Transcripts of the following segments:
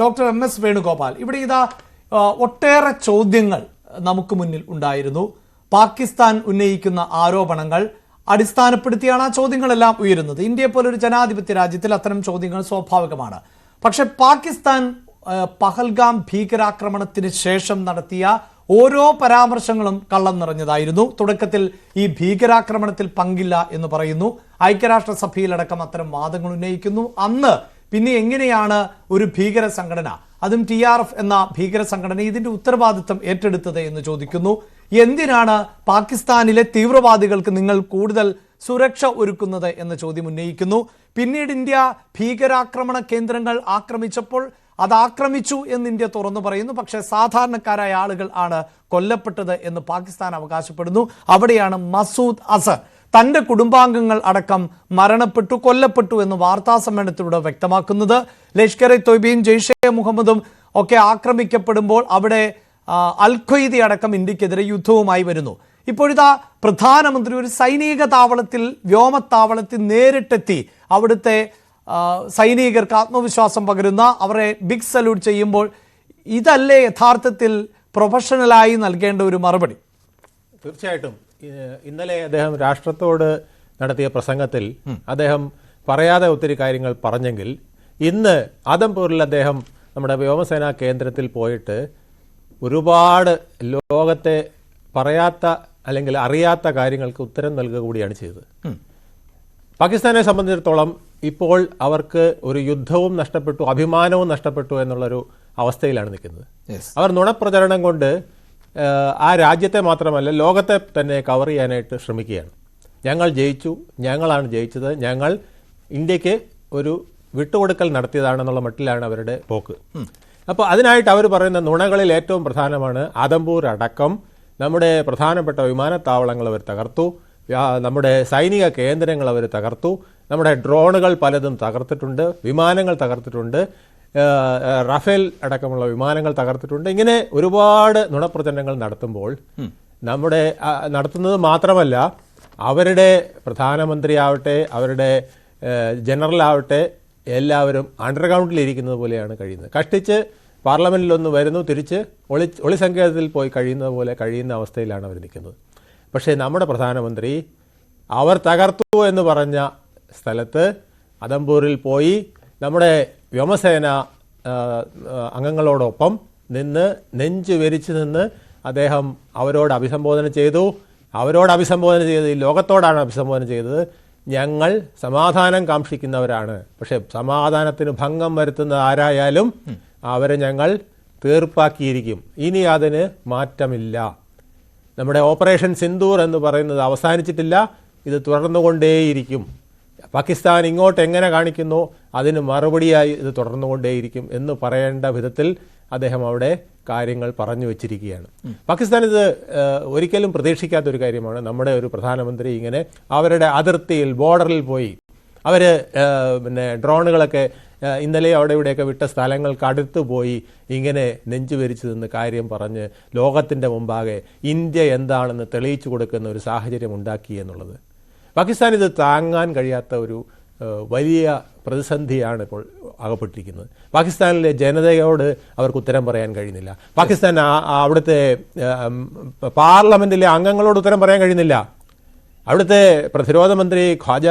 Doctor MS Venugopal, ഇവിടെ ഇതാ ഒട്ടേറെ ചോദ്യങ്ങൾ നമുക്ക് മുന്നിൽ ഉണ്ടായിരുന്നു. പാകിസ്ഥാൻ ഉന്നയിക്കുന്ന ആരോപണങ്ങൾ അടിസ്ഥാനപ്പെടുത്തിയാണ് ആ ചോദ്യങ്ങളെല്ലാം ഉയരുന്നത്. ഇന്ത്യയെ പോലൊരു ജനാധിപത്യ രാജ്യത്തിൽ അത്തരം ചോദ്യങ്ങൾ സ്വാഭാവികമാണ്. പക്ഷെ പാകിസ്ഥാൻ പഹൽഗാം ഭീകരാക്രമണത്തിന് ശേഷം നടത്തിയ ഓരോ പരാമർശങ്ങളും കള്ളം നിറഞ്ഞതായിരുന്നു. തുടക്കത്തിൽ ഈ ഭീകരാക്രമണത്തിൽ പങ്കില്ല എന്ന് പറയുന്നു. ഐക്യരാഷ്ട്രസഭയിലടക്കം അത്തരം വാദങ്ങൾ ഉന്നയിക്കുന്നു. അന്ന് പിന്നെ എങ്ങനെയാണ് ഒരു ഭീകര സംഘടന, അതും TRF എന്ന ഭീകര സംഘടന, ഇതിന്റെ ഉത്തരവാദിത്വം ഏറ്റെടുത്തത് എന്ന് ചോദിക്കുന്നു. എന്തിനാണ് പാകിസ്ഥാനിലെ തീവ്രവാദികൾക്ക് നിങ്ങൾ കൂടുതൽ സുരക്ഷ ഒരുക്കുന്നത് എന്ന ചോദ്യം ഉന്നയിക്കുന്നു. പിന്നീട് ഇന്ത്യ ഭീകരാക്രമണ കേന്ദ്രങ്ങൾ ആക്രമിച്ചപ്പോൾ അത് ആക്രമിച്ചു എന്ന് ഇന്ത്യ തുറന്നു പറയുന്നു. പക്ഷേ സാധാരണക്കാരായ ആളുകൾ ആണ് കൊല്ലപ്പെട്ടത് എന്ന് പാകിസ്ഥാൻ അവകാശപ്പെടുന്നു. അവിടെയാണ് മസൂദ് അസർ തന്റെ കുടുംബാംഗങ്ങൾ അടക്കം മരണപ്പെട്ടു, കൊല്ലപ്പെട്ടു എന്ന് വാർത്താ സമ്മേളനത്തിലൂടെ വ്യക്തമാക്കുന്നത്. ലഷ്കർ ഇ തൊയ്ബയും ജെയ്ഷെ മുഹമ്മദും ഒക്കെ ആക്രമിക്കപ്പെടുമ്പോൾ അവിടെ അൽ ഖ്വയ്ദ അടക്കം ഇന്ത്യക്കെതിരെ യുദ്ധവുമായി വരുന്നു. ഇപ്പോഴിതാ പ്രധാനമന്ത്രി ഒരു സൈനിക താവളത്തിൽ, വ്യോമത്താവളത്തിൽ നേരിട്ടെത്തി അവിടുത്തെ സൈനികർക്ക് ആത്മവിശ്വാസം പകരുന്ന, അവരെ ബിഗ് സല്യൂട്ട് ചെയ്യുമ്പോൾ ഇതല്ലേ യഥാർത്ഥത്തിൽ പ്രൊഫഷണലായി നൽകേണ്ട ഒരു മറുപടി? തീർച്ചയായിട്ടും. ഇന്നലെ അദ്ദേഹം രാഷ്ട്രത്തോട് നടത്തിയ പ്രസംഗത്തിൽ അദ്ദേഹം പറയാതെ ഒത്തിരി കാര്യങ്ങൾ പറഞ്ഞെങ്കിൽ, ഇന്ന് ആദംപൂരിൽ അദ്ദേഹം നമ്മുടെ വ്യോമസേനാ കേന്ദ്രത്തിൽ പോയിട്ട് ഒരുപാട് ലോകത്തെ പറയാത്ത അല്ലെങ്കിൽ അറിയാത്ത കാര്യങ്ങൾക്ക് ഉത്തരം നൽകുക കൂടിയാണ് ചെയ്തത്. പാകിസ്ഥാനെ സംബന്ധിച്ചിടത്തോളം ഇപ്പോൾ അവർക്ക് ഒരു യുദ്ധവും നഷ്ടപ്പെട്ടു, അഭിമാനവും നഷ്ടപ്പെട്ടു എന്നുള്ളൊരു അവസ്ഥയിലാണ് നിൽക്കുന്നത്. അവർ നുണപ്രചരണം കൊണ്ട് ആ രാജ്യത്തെ മാത്രമല്ല ലോകത്തെ തന്നെ കവർ ചെയ്യാനായിട്ട് ശ്രമിക്കുകയാണ്. ഞങ്ങൾ ജയിച്ചു, ഞങ്ങളാണ് ജയിച്ചത്, ഞങ്ങൾ ഇന്ത്യക്ക് ഒരു വിട്ടുകൊടുക്കൽ നടത്തിയതാണെന്നുള്ള മട്ടിലാണ് അവരുടെ പോക്ക്. അപ്പോൾ അതിനായിട്ട് അവർ പറയുന്ന നുണകളിൽ ഏറ്റവും പ്രധാനമാണ് ആദംപൂർ അടക്കം നമ്മുടെ പ്രധാനപ്പെട്ട വിമാനത്താവളങ്ങൾ അവർ തകർത്തു, നമ്മുടെ സൈനിക കേന്ദ്രങ്ങൾ അവർ തകർത്തു, നമ്മുടെ ഡ്രോണുകൾ പലതും തകർത്തിട്ടുണ്ട്, വിമാനങ്ങൾ തകർത്തിട്ടുണ്ട്, റഫേൽ അടക്കമുള്ള വിമാനങ്ങൾ തകർത്തിട്ടുണ്ട്. ഇങ്ങനെ ഒരുപാട് നുണപ്രചരണങ്ങൾ നടത്തുമ്പോൾ നമ്മുടെ നടത്തുന്നത് മാത്രമല്ല, അവരുടെ പ്രധാനമന്ത്രിയാവട്ടെ അവരുടെ ജനറൽ ആവട്ടെ എല്ലാവരും അണ്ടർഗ്രൗണ്ടിലിരിക്കുന്നത് പോലെയാണ് കഴിയുന്നത്. കഷ്ടിച്ച് പാർലമെന്റിലൊന്ന് വരുന്നു, തിരിച്ച് ഒളിസങ്കേതത്തിൽ പോയി കഴിയുന്നത് പോലെ കഴിയുന്ന അവസ്ഥയിലാണ് അവർ നിൽക്കുന്നത്. പക്ഷേ നമ്മുടെ പ്രധാനമന്ത്രി അവർ തകർത്തു എന്ന് പറഞ്ഞ സ്ഥലത്ത് ആദംപൂരിൽ പോയി നമ്മുടെ വ്യോമസേന അംഗങ്ങളോടൊപ്പം നിന്ന് നെഞ്ചു വെരിച്ചു നിന്ന് അദ്ദേഹം അവരോട് അഭിസംബോധന ചെയ്തു. ഈ ലോകത്തോടാണ് അഭിസംബോധന ചെയ്തത്. ഞങ്ങൾ സമാധാനം കാക്ഷിക്കുന്നവരാണ്, പക്ഷെ സമാധാനത്തിന് ഭംഗം വരുത്തുന്ന ആരായാലും അവരെ ഞങ്ങൾ തീർപ്പാക്കിയിരിക്കും, ഇനി അതിന് മാറ്റമില്ല. നമ്മുടെ ഓപ്പറേഷൻ സിന്ദൂർ എന്ന് പറയുന്നത് അവസാനിച്ചിട്ടില്ല, ഇത് തുടർന്നുകൊണ്ടേയിരിക്കും. പാകിസ്ഥാൻ ഇങ്ങോട്ട് എങ്ങനെ കാണിക്കുന്നു അതിന് മറുപടിയായി ഇത് തുടർന്നുകൊണ്ടേയിരിക്കും എന്ന് പറയേണ്ട വിധത്തിൽ അദ്ദേഹം അവിടെ കാര്യങ്ങൾ പറഞ്ഞു വെച്ചിരിക്കുകയാണ്. പാകിസ്ഥാൻ ഇത് ഒരിക്കലും പ്രതീക്ഷിക്കാത്തൊരു കാര്യമാണ്. നമ്മുടെ ഒരു പ്രധാനമന്ത്രി ഇങ്ങനെ അവരുടെ അതിർത്തിയിൽ, ബോർഡറിൽ പോയി അവർ പിന്നെ ഡ്രോണുകളൊക്കെ ഇന്നലെ അവിടെ ഇവിടെയൊക്കെ വിട്ട സ്ഥലങ്ങൾക്ക് അടുത്ത് പോയി ഇങ്ങനെ നെഞ്ചു വരിച്ചു നിന്ന് കാര്യം പറഞ്ഞ് ലോകത്തിൻ്റെ മുമ്പാകെ ഇന്ത്യ എന്താണെന്ന് തെളിയിച്ചു കൊടുക്കുന്ന ഒരു സാഹചര്യം ഉണ്ടാക്കി എന്നുള്ളത് പാകിസ്ഥാൻ ഇത് താങ്ങാൻ കഴിയാത്ത ഒരു വലിയ പ്രതിസന്ധിയാണ് ഇപ്പോൾ അകപ്പെട്ടിരിക്കുന്നത്. പാകിസ്ഥാനിലെ ജനതയോട് അവർക്ക് ഉത്തരം പറയാൻ കഴിയുന്നില്ല. പാകിസ്ഥാൻ അവിടുത്തെ പാർലമെന്റിലെ അംഗങ്ങളോട് ഉത്തരം പറയാൻ കഴിയുന്നില്ല. അവിടുത്തെ പ്രതിരോധ മന്ത്രി ഖ്വാജ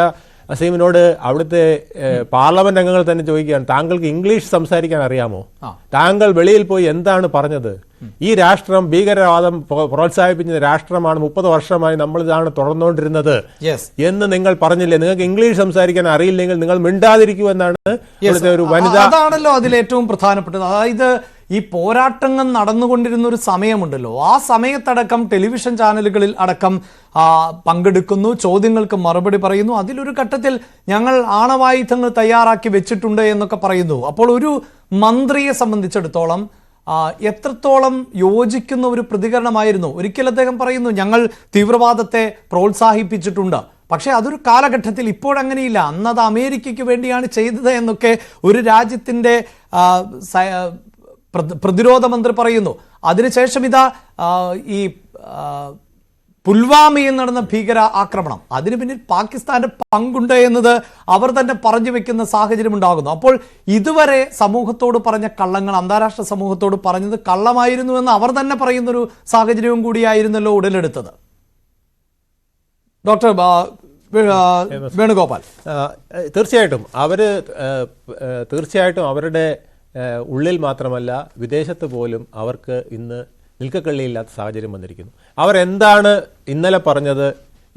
അസീമിനോട് അവിടുത്തെ പാർലമെന്റ് അംഗങ്ങൾ തന്നെ ചോദിക്കുകയാണ്, താങ്കൾക്ക് ഇംഗ്ലീഷ് സംസാരിക്കാൻ അറിയാമോ? താങ്കൾ വെളിയിൽ പോയി എന്താണ് പറഞ്ഞത്? ഈ രാഷ്ട്രം ഭീകരവാദം പ്രോത്സാഹിപ്പിക്കുന്ന രാഷ്ട്രമാണ്, 30 വർഷമായി നമ്മൾ ഇതാണ് തുടർന്നുകൊണ്ടിരുന്നത് എന്ന് നിങ്ങൾ പറഞ്ഞില്ലേ? നിങ്ങൾക്ക് ഇംഗ്ലീഷ് സംസാരിക്കാൻ അറിയില്ലെങ്കിൽ നിങ്ങൾ മിണ്ടാതിരിക്കൂ എന്നാണ് ഇവിടുത്തെ ഒരു വനിത. അതാണല്ലോ അതിലേറ്റവും പ്രധാനപ്പെട്ടത്. അതായത് ഈ പോരാട്ടങ്ങൾ നടന്നുകൊണ്ടിരുന്ന ഒരു സമയമുണ്ടല്ലോ, ആ സമയത്തടക്കം ടെലിവിഷൻ ചാനലുകളിൽ അടക്കം പങ്കെടുക്കുന്നു, ചോദ്യങ്ങൾക്ക് മറുപടി പറയുന്നു. അതിലൊരു ഘട്ടത്തിൽ ഞങ്ങൾ ആണവായുധങ്ങൾ തയ്യാറാക്കി വെച്ചിട്ടുണ്ട് എന്നൊക്കെ പറയുന്നു. അപ്പോൾ ഒരു മന്ത്രിയെ സംബന്ധിച്ചിടത്തോളം എത്രത്തോളം യോജിക്കുന്ന ഒരു പ്രതികരണമായിരുന്നു? ഒരിക്കൽ അദ്ദേഹം പറയുന്നു, ഞങ്ങൾ തീവ്രവാദത്തെ പ്രോത്സാഹിപ്പിച്ചിട്ടുണ്ട്, പക്ഷേ അതൊരു കാലഘട്ടത്തിൽ, ഇപ്പോഴങ്ങനെയില്ല, അന്നത് അമേരിക്കയ്ക്ക് വേണ്ടിയാണ് ചെയ്തത് എന്നൊക്കെ ഒരു രാജ്യത്തിൻ്റെ പ്രതിരോധ മന്ത്രി പറയുന്നു. അതിനുശേഷം ഇതാ ഈ പുൽവാമയിൽ നടന്ന ഭീകര ആക്രമണം അതിന് പിന്നിൽ പാകിസ്ഥാന്റെ പങ്കുണ്ട് എന്നത് അവർ തന്നെ പറഞ്ഞു വെക്കുന്ന സാഹചര്യം ഉണ്ടാകുന്നു. അപ്പോൾ ഇതുവരെ സമൂഹത്തോട് പറഞ്ഞ കള്ളങ്ങൾ അന്താരാഷ്ട്ര സമൂഹത്തോട് പറഞ്ഞത് കള്ളമായിരുന്നുവെന്ന് അവർ തന്നെ പറയുന്നൊരു സാഹചര്യവും കൂടിയായിരുന്നല്ലോ ഉടലെടുത്തത്. ഡോക്ടർ വേണുഗോപാൽ, തീർച്ചയായിട്ടും അവരുടെ ഉള്ളിൽ മാത്രമല്ല വിദേശത്ത് പോലും അവർക്ക് ഇന്ന് നിൽക്കക്കള്ളിയില്ലാത്ത സാഹചര്യം വന്നിരിക്കുന്നു. അവരെന്താണ് ഇന്നലെ പറഞ്ഞത്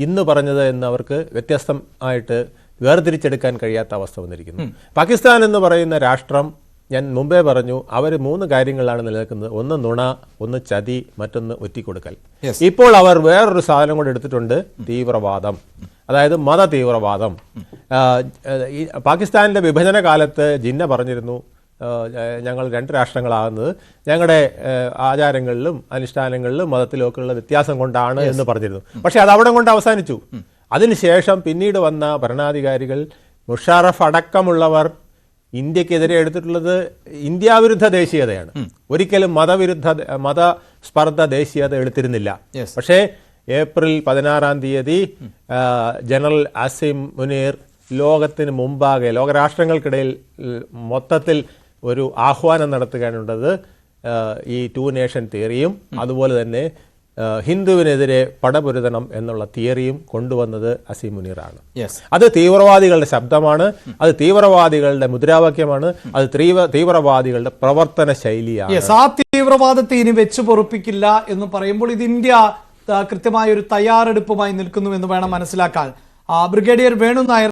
ഇന്ന് പറഞ്ഞത് എന്ന് അവർക്ക് വ്യത്യസ്തമായിട്ട് വേർതിരിച്ചെടുക്കാൻ കഴിയാത്ത അവസ്ഥ വന്നിരിക്കുന്നു. പാകിസ്ഥാൻ എന്ന് പറയുന്ന രാഷ്ട്രം, ഞാൻ മുമ്പേ പറഞ്ഞു, അവർ 3 കാര്യങ്ങളിലാണ് നിലനിൽക്കുന്നത്. ഒന്ന് നുണ, ഒന്ന് ചതി, മറ്റൊന്ന് ഒറ്റിക്കൊടുക്കൽ. ഇപ്പോൾ അവർ വേറൊരു സാധനം കൂടെ എടുത്തിട്ടുണ്ട്, തീവ്രവാദം, അതായത് മത തീവ്രവാദം. പാകിസ്ഥാനിന്റെ വിഭജന കാലത്ത് ജിന്ന പറഞ്ഞിരുന്നു, ഞങ്ങൾ 2 രാഷ്ട്രങ്ങളാകുന്നത് ഞങ്ങളുടെ ആചാരങ്ങളിലും അനുഷ്ഠാനങ്ങളിലും മതത്തിലും ഒക്കെ ഉള്ള വ്യത്യാസം കൊണ്ടാണ് എന്ന് പറഞ്ഞിരുന്നു. പക്ഷെ അത് അവിടെ കൊണ്ട് അവസാനിച്ചു. അതിനുശേഷം പിന്നീട് വന്ന ഭരണാധികാരികൾ, മുഷാറഫ് അടക്കമുള്ളവർ ഇന്ത്യക്കെതിരെ എടുത്തിട്ടുള്ളത് ഇന്ത്യാവിരുദ്ധ ദേശീയതയാണ്. ഒരിക്കലും മതസ്പർദ്ധ ദേശീയത എടുത്തിരുന്നില്ല. പക്ഷേ ഏപ്രിൽ 16-ാം തീയതി ജനറൽ അസിം മുനീർ ലോകത്തിന് മുമ്പാകെ, ലോകരാഷ്ട്രങ്ങൾക്കിടയിൽ മൊത്തത്തിൽ ഒരു ആഹ്വാനം നടത്തുകയാണുള്ളത്. ഈ 2 നേഷൻ തിയറിയും അതുപോലെ തന്നെ ഹിന്ദുവിനെതിരെ പടപൊരുതണം എന്നുള്ള തിയറിയും കൊണ്ടുവന്നത് അസീം മുനീറാണ്. അത് തീവ്രവാദികളുടെ ശബ്ദമാണ്, അത് തീവ്രവാദികളുടെ മുദ്രാവാക്യമാണ്, അത് തീവ്രവാദികളുടെ പ്രവർത്തന ശൈലിയാണ്. ആ തീവ്രവാദത്തെ ഇനി വെച്ചു പൊറുപ്പിക്കില്ല എന്ന് പറയുമ്പോൾ ഇത് ഇന്ത്യ കൃത്യമായ ഒരു തയ്യാറെടുപ്പുമായി നിൽക്കുന്നു എന്ന് വേണം മനസ്സിലാക്കാൻ. ബ്രിഗേഡിയർ വേണു നായർ